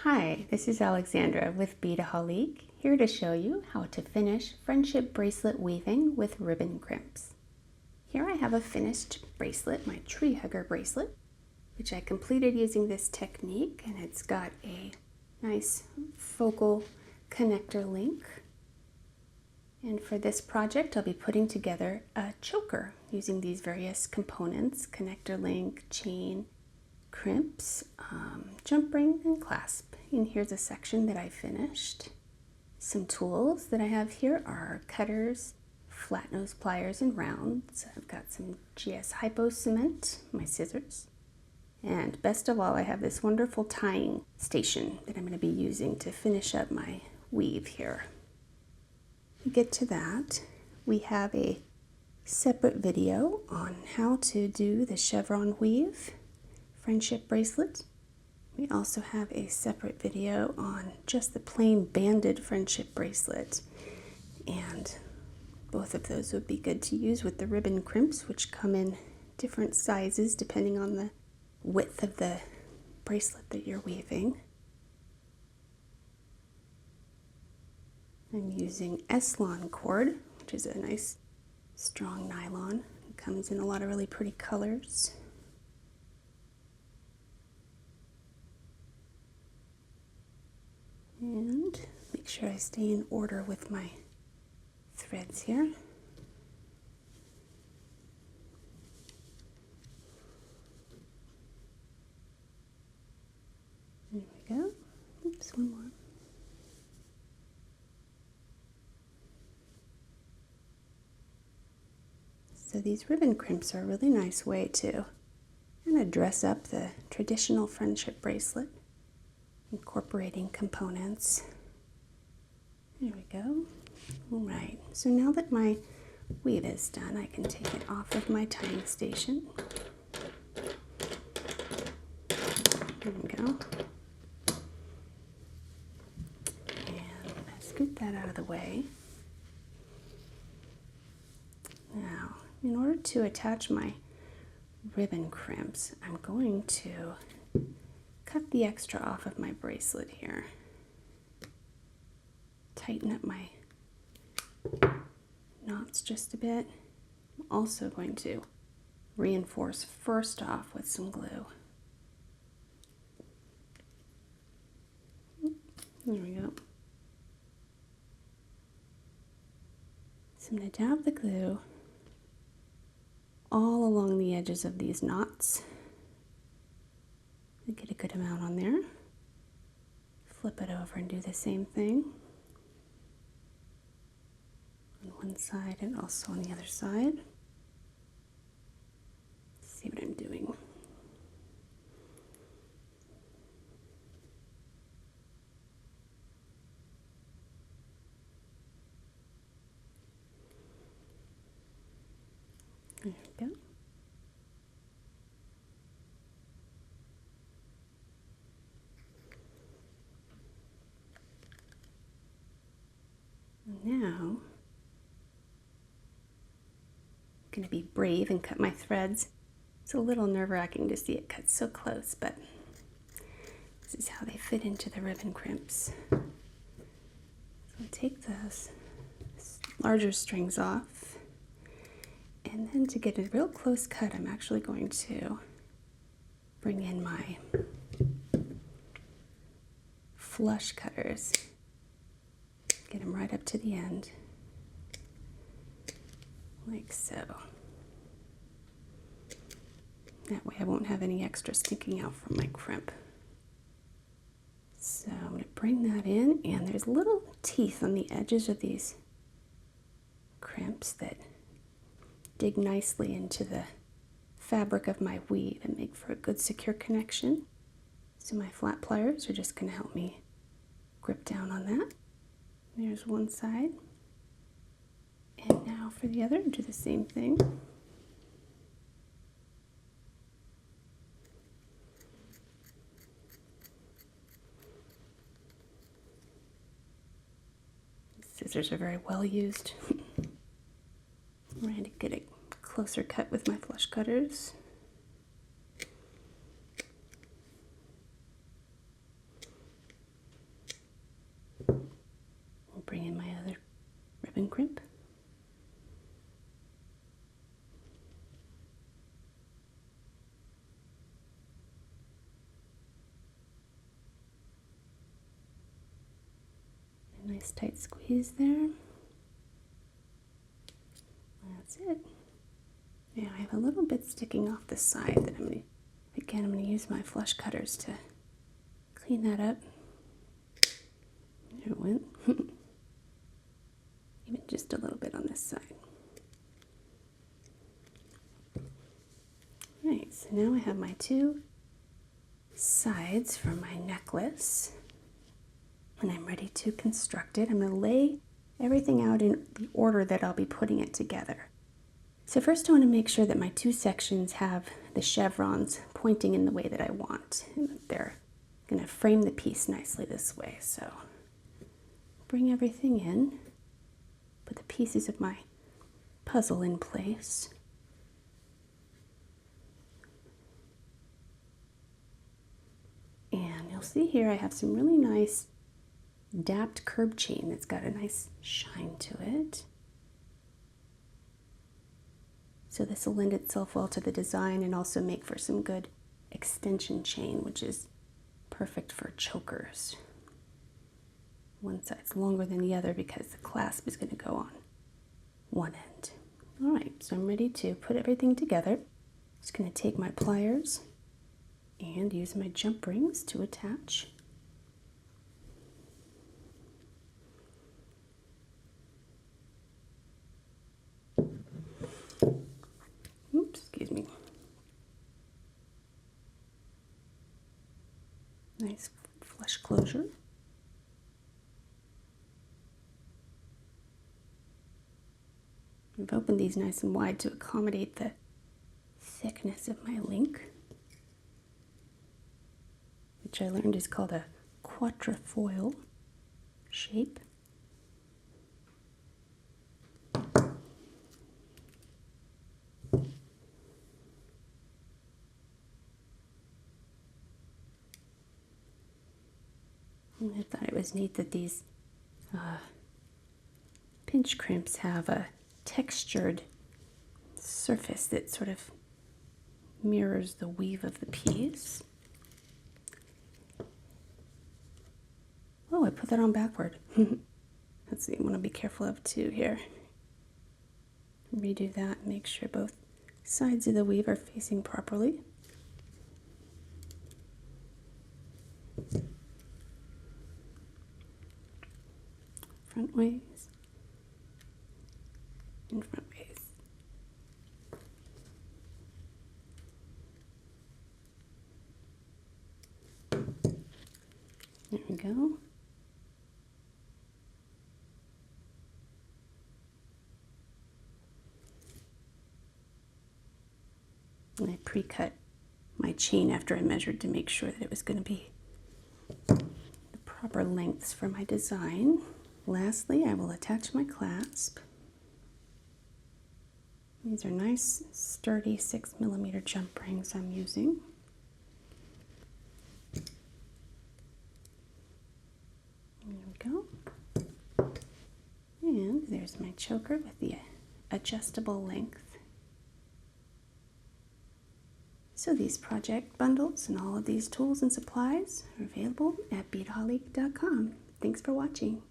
Hi, this is Alexandra with Beadaholique, here to show you how to finish friendship bracelet weaving with ribbon crimps. Here I have a finished bracelet, my tree hugger bracelet, which I completed using this technique, and it's got a nice focal connector link. And for this project, I'll be putting together a choker using these various components: connector link, chain, crimps, jump ring, and clasp. And here's a section that I finished. Some tools that I have here are cutters, flat nose pliers, and rounds. I've got some GS Hypo cement, my scissors. And best of all, I have this wonderful tying station that I'm going to be using to finish up my weave here. To get to that, we have a separate video on how to do the chevron weave friendship bracelet. We also have a separate video on just the plain banded friendship bracelet, and both of those would be good to use with the ribbon crimps, which come in different sizes depending on the width of the bracelet that you're weaving. I'm using s-lon cord, which is a nice strong nylon. It comes in a lot of really pretty colors. And make sure I stay in order with my threads here. There we go. Oops, one more. So these ribbon crimps are a really nice way to kind of dress up the traditional friendship bracelet, incorporating components. There we go. All right, so now that my weave is done, I can take it off of my tying station. There we go. And I scoot that out of the way. Now, in order to attach my ribbon crimps, I'm going to cut the extra off of my bracelet here. Tighten up my knots just a bit. I'm also going to reinforce first off with some glue. There we go. So I'm going to dab the glue all along the edges of these knots. Get a good amount on there. Flip it over and do the same thing on one side and also on the other side. Let's see what I'm doing. There we go. Now, I'm going to be brave and cut my threads. It's a little nerve-wracking to see it cut so close, but this is how they fit into the ribbon crimps. So I'll take those larger strings off, and then to get a real close cut, I'm actually going to bring in my flush cutters. Get them right up to the end, like so. That way I won't have any extra sticking out from my crimp. So I'm going to bring that in, and there's little teeth on the edges of these crimps that dig nicely into the fabric of my weave and make for a good secure connection. So my flat pliers are just going to help me grip down on that. There's one side, and now for the other, do the same thing. Scissors are very well used. I'm ready to get a closer cut with my flush cutters. Nice tight squeeze there. That's it. Now I have a little bit sticking off the side that I'm going to use my flush cutters to clean that up. There it went. Even just a little bit on this side. Alright, so now I have my two sides for my necklace. And I'm ready to construct it. I'm going to lay everything out in the order that I'll be putting it together. So first I want to make sure that my two sections have the chevrons pointing in the way that I want. And they're going to frame the piece nicely this way. So bring everything in, put the pieces of my puzzle in place. And you'll see here I have some really nice dapped curb chain that's got a nice shine to it. So this will lend itself well to the design and also make for some good extension chain, which is perfect for chokers. One side's longer than the other because the clasp is going to go on one end. All right, so I'm ready to put everything together. Just going to take my pliers and use my jump rings to attach. Oops, excuse me. Nice flush closure. I've opened these nice and wide to accommodate the thickness of my link, which I learned is called a quatrefoil shape. And I thought it was neat that these pinch crimps have a textured surface that sort of mirrors the weave of the piece. Oh, I put that on backward. That's what you want to be careful of too here. Redo that, make sure both sides of the weave are facing properly. Front ways and front ways. There we go. And I pre-cut my chain after I measured to make sure that it was going to be the proper lengths for my design. Lastly, I will attach my clasp. These are nice, sturdy 6mm jump rings I'm using. There we go. And there's my choker with the adjustable length. So these project bundles and all of these tools and supplies are available at Beadaholique.com. Thanks for watching.